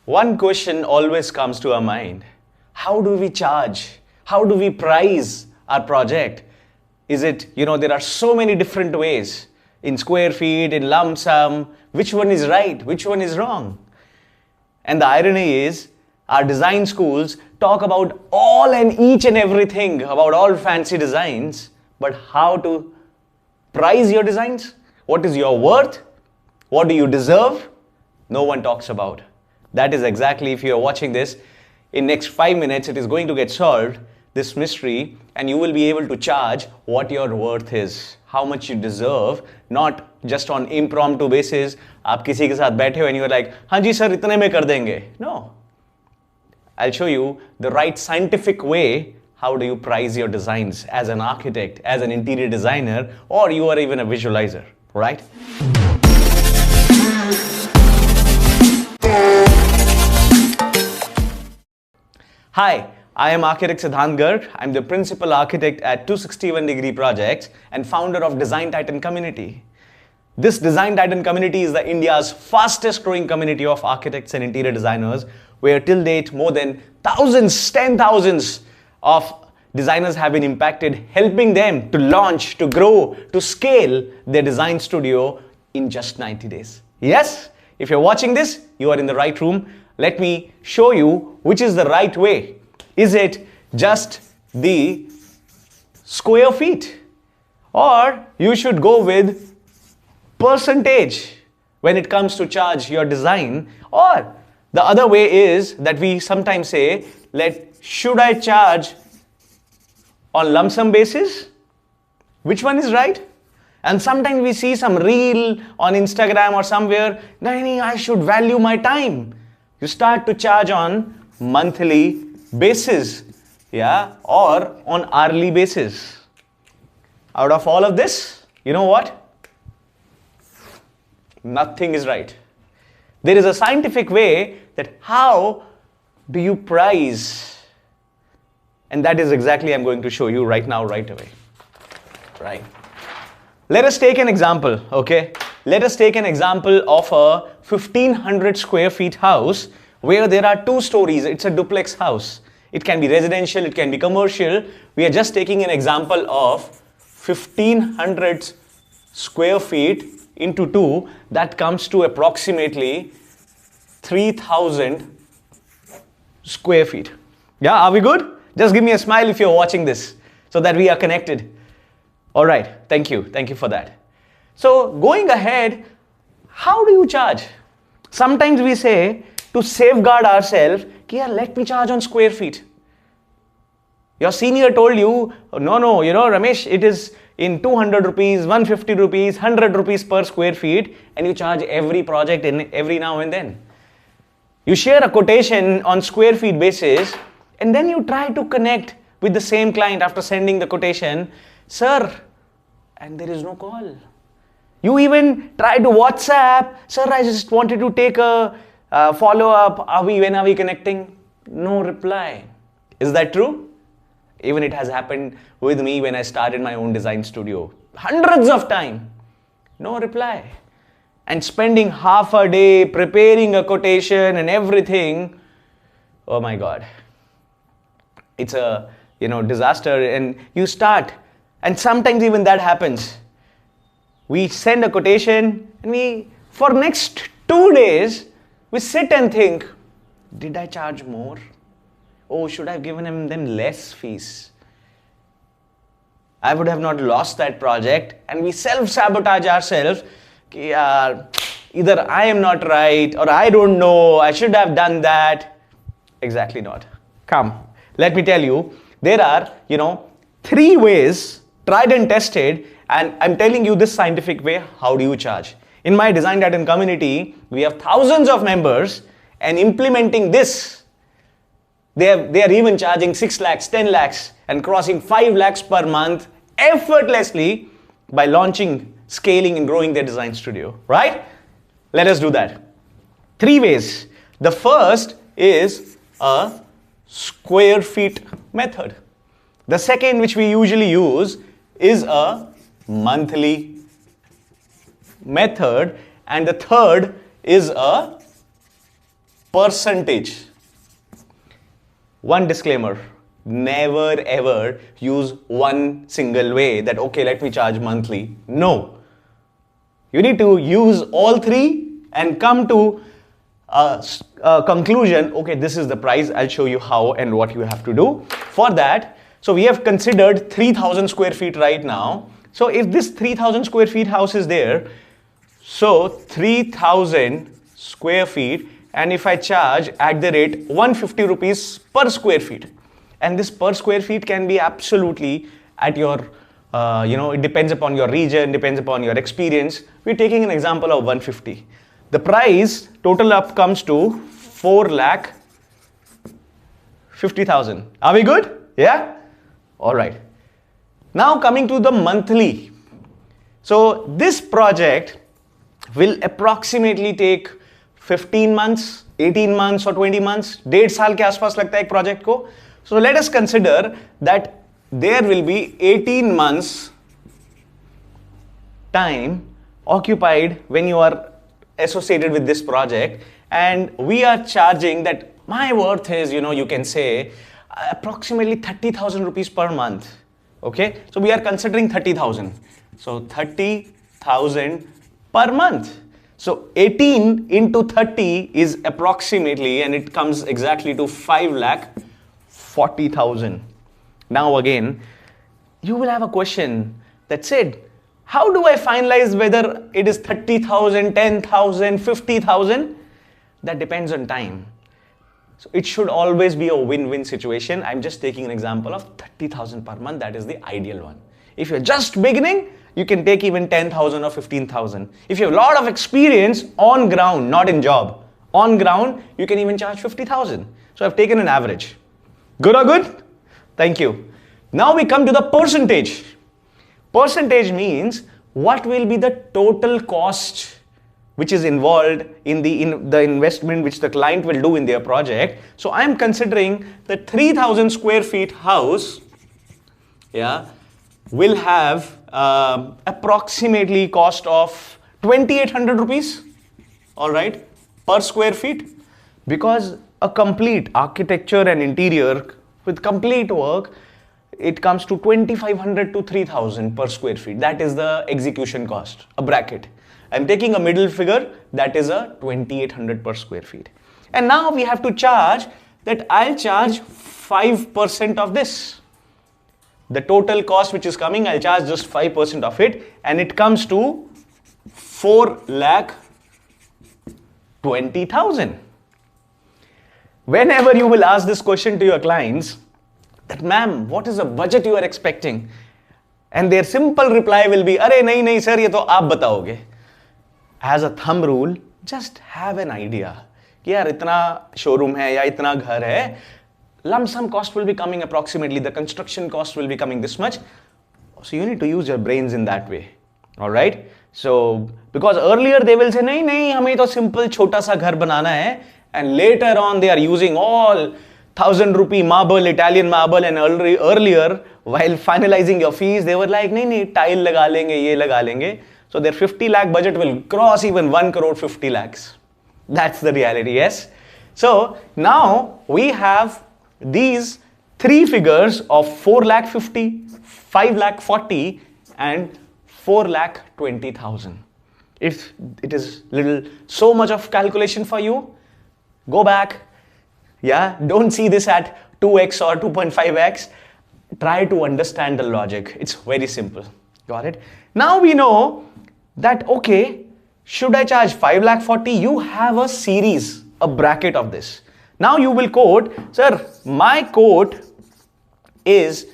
One question always comes to our mind. How do we charge? How do we price our project? Is it, there are so many different ways. In square feet, in lump sum. Which one is right? Which one is wrong? And the irony is, our design schools talk about all and each and everything, about all fancy designs, but how to price your designs? What is your worth? What do you deserve? No one talks about. That is exactly, if you are watching this, in next 5 minutes, it is going to get solved, this mystery, and you will be able to charge what your worth is, how much you deserve, not just on impromptu basis. आप किसी के साथ बैठे हो and you are like, हाँ जी sir, इतने में कर देंगे. No. I'll show you the right scientific way. How do you price your designs as an architect, as an interior designer, or you are even a visualizer, right? Hi, I am architect Sidhant Garg. I'm the principal architect at 261 Degree Projects and founder of Design Titan community. This Design Titan community is the India's fastest growing community of architects and interior designers, where till date more than thousands, 10,000s of designers have been impacted, helping them to launch, to grow, to scale their design studio in just 90 days. Yes, if you're watching this, you are in the right room. Let me show you which is the right way. Is it just the square feet? Or you should go with percentage when it comes to charge your design? Or the other way is that we sometimes say, should I charge on lump sum basis? Which one is right? And sometimes we see some reel on Instagram or somewhere, no, I should value my time. You start to charge on monthly basis, yeah, or on hourly basis. Out of all of this, you know what? Nothing is right. There is a scientific way that how do you price? And that is exactly I'm going to show you right now, right away. Right. Let us take an example, okay? Let us take an example of a 1500 square feet house where there are 2 stories. It's a duplex house. It can be residential, it can be commercial. We are just taking an example of 1500 square feet into 2. That comes to approximately 3000 square feet. Yeah, are we good? Just give me a smile if you're watching this so that we are connected. All right, thank you for that. So going ahead, how do you charge? Sometimes we say to safeguard ourselves, let me charge on square feet. Your senior told you, no, Ramesh, it is in 200 rupees, 150 rupees, 100 rupees per square feet, and you charge every project in every now and then. You share a quotation on square feet basis, and then you try to connect with the same client after sending the quotation, sir, and there is no call. You even try to WhatsApp, sir, I just wanted to take a follow-up, when are we connecting? No reply. Is that true? Even it has happened with me when I started my own design studio. Hundreds of times. No reply. And spending half a day preparing a quotation and everything. Oh my God. It's a, disaster, and you start. And sometimes even that happens. We send a quotation and for next 2 days, we sit and think, did I charge more? Oh, should I have given them less fees? I would have not lost that project, and we self-sabotage ourselves. Either I am not right, or I don't know, I should have done that. Exactly not. Come, let me tell you, there are, 3 ways, tried and tested, and I'm telling you this scientific way, how do you charge? In my Design Titan community, we have thousands of members, and implementing this, they are even charging 6 lakhs, 10 lakhs, and crossing 5 lakhs per month effortlessly by launching, scaling, and growing their design studio, right? Let us do that. 3 ways. The first is a square feet method. The second, which we usually use, is a monthly method, and the third is a percentage. One disclaimer, never ever use one single way that, okay, let me charge monthly. No. You need to use all three and come to a conclusion. Okay, this is the price. I'll show you how and what you have to do. For that, so we have considered 3,000 square feet right now. So if this 3,000 square feet house is there, so 3,000 square feet, and if I charge at the rate 150 rupees per square feet, and this per square feet can be absolutely at your, it depends upon your region, depends upon your experience. We're taking an example of 150. The price total up comes to 4,50,000. Are we good? Yeah? All right. Now coming to the monthly. So this project will approximately take 15 months, 18 months or 20 months. 1.5 साल के आसपास लगता है एक project को. So let us consider that there will be 18 months time occupied when you are associated with this project, and we are charging that my worth is, you can say approximately 30,000 rupees per month. Okay, so we are considering 30,000. So 30,000 per month. So 18 into 30 is approximately, and it comes exactly to 5,40,000. Now again, you will have a question that said, how do I finalize whether it is 30,000, 10,000, 50,000? That depends on time. So it should always be a win-win situation. I'm just taking an example of 30,000 per month. That is the ideal one. If you're just beginning, you can take even 10,000 or 15,000. If you have a lot of experience on ground, not in job, on ground, you can even charge 50,000. So I've taken an average. Good or good? Thank you. Now we come to the percentage. Percentage means what will be the total cost which is involved in the investment which the client will do in their project. So I am considering the 3,000 square feet house, will have approximately cost of 2,800 rupees, all right, per square feet, because a complete architecture and interior with complete work, it comes to 2,500 to 3,000 per square feet. That is the execution cost, a bracket. I'm taking a middle figure, that is a 2,800 per square feet. And now we have to charge that I'll charge 5% of this. The total cost which is coming, I'll charge just 5% of it, and it comes to 4,20,000. Whenever you will ask this question to your clients, that ma'am, what is the budget you are expecting? And their simple reply will be, अरे नहीं नहीं sir, ये तो आप बताओगे. As a thumb rule, just have an idea कि यार इतना showroom है या इतना घर है, lump sum cost will be coming approximately, the construction cost will be coming this much. So you need to use your brains in that way. All right. So because earlier they will say नहीं नहीं हमें तो simple छोटा सा घर बनाना है, and later on they are using all 1,000 rupee marble, Italian marble, and earlier while finalizing your fees they were like नहीं नहीं tile लगा लेंगे, ये लगा लेंगे. So their 50 lakh budget will cross even 1 crore 50 lakhs. That's the reality, yes. So now we have these three figures of 4,50,000, 5,40,000 and 4,20,000. If it is so much of calculation for you, go back. Yeah, don't see this at 2x or 2.5x. Try to understand the logic. It's very simple. Got it? Now we know that, okay, should I charge 5,40,000? You have a series, a bracket of this. Now you will quote, sir, my quote is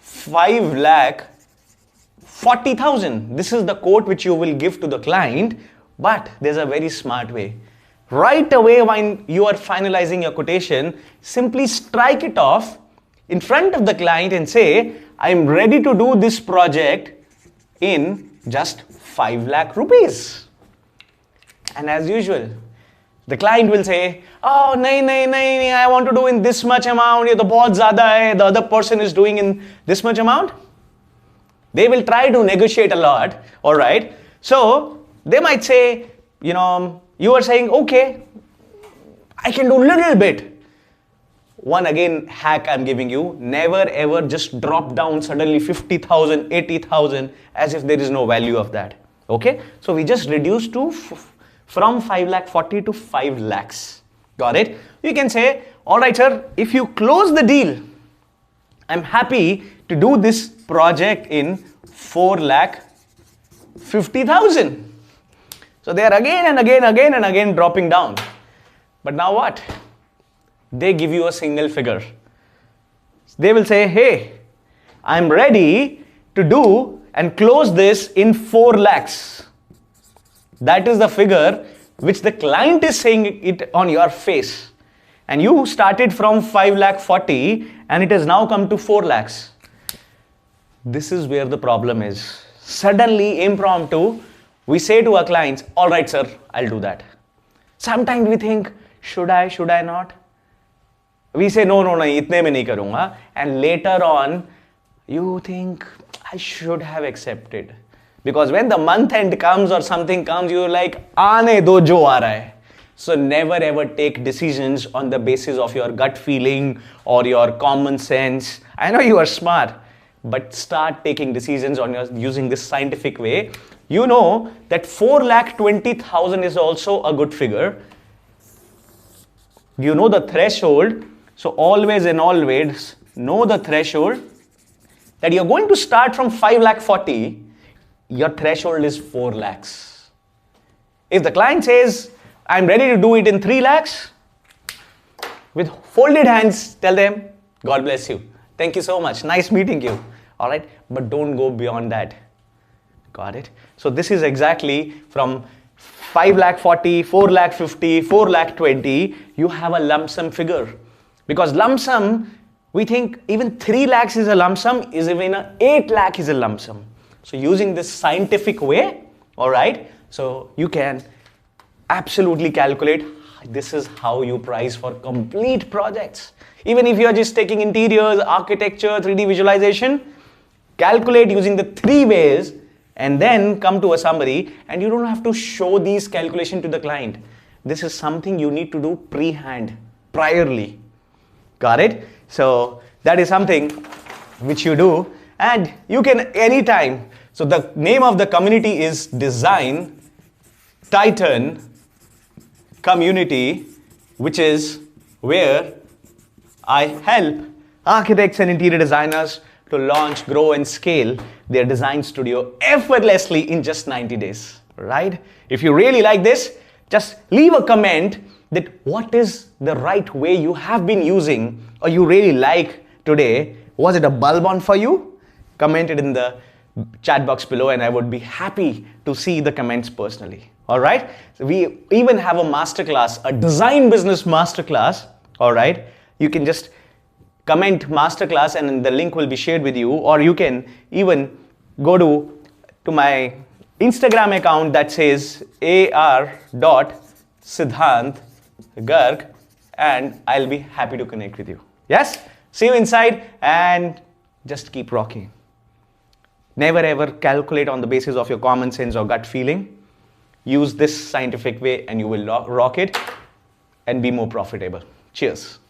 5,40,000. This is the quote which you will give to the client, but there's a very smart way. Right away when you are finalizing your quotation, simply strike it off in front of the client and say, I'm ready to do this project in just 5 lakh rupees. And as usual, the client will say, oh, nahi, I want to do in this much amount, ye to bahut zyada hai, the other person is doing in this much amount. They will try to negotiate a lot, all right? So they might say, you are saying, okay, I can do little bit. One again hack I'm giving you, never ever just drop down suddenly 50,000, 80,000 as if there is no value of that. Okay, so we just reduce to from 5,40,000 to 5 lakhs. Got it? You can say, all right, sir, if you close the deal, I'm happy to do this project in 4,50,000. So they are again and again dropping down. But now what? They give you a single figure. They will say, hey, I'm ready to do and close this in 4 lakhs. That is the figure which the client is saying it on your face. And you started from 5,40,000 and it has now come to 4 lakhs. This is where the problem is. Suddenly, impromptu, we say to our clients, all right, sir, I'll do that. Sometimes we think, should I not? We say, no, itne mein nahi karunga. And later on, you think, I should have accepted. Because when the month end comes or something comes, you're like, aane do jo aa raha hai. So never ever take decisions on the basis of your gut feeling or your common sense. I know you are smart, but start taking decisions on using this scientific way. You know that 4,20,000 is also a good figure. You know the threshold. So always and always know the threshold that you're going to start from 5,40,000. Your threshold is 4 lakhs. If the client says, I'm ready to do it in 3 lakhs, with folded hands, tell them, God bless you. Thank you so much. Nice meeting you. All right. But don't go beyond that. Got it? So this is exactly from 5,40,000, 4,50,000, 4,20,000, you have a lump sum figure. Because lump sum, we think even 3 lakhs is a lump sum, is even 8 lakh is a lump sum. So using this scientific way, all right, so you can absolutely calculate this is how you price for complete projects. Even if you are just taking interiors, architecture, 3D visualization, calculate using the 3 ways and then come to a summary, and you don't have to show these calculations to the client. This is something you need to do pre-hand, priorly. Got it? So that is something which you do, and you can anytime. So the name of the community is Design Titan Community, which is where I help architects and interior designers to launch, grow and scale their design studio effortlessly in just 90 days, right? If you really like this, just leave a comment that what is the right way you have been using or you really like today. Was it a bulb on for you? Comment it in the chat box below and I would be happy to see the comments personally. All right. So we even have a masterclass, a design business masterclass. All right. You can just comment masterclass and the link will be shared with you, or you can even go to my Instagram account that says ar.Sidhant Garg and I'll be happy to connect with you. Yes. See you inside and just keep rocking. Never ever calculate on the basis of your common sense or gut feeling. Use this scientific way and you will rock it and be more profitable. Cheers.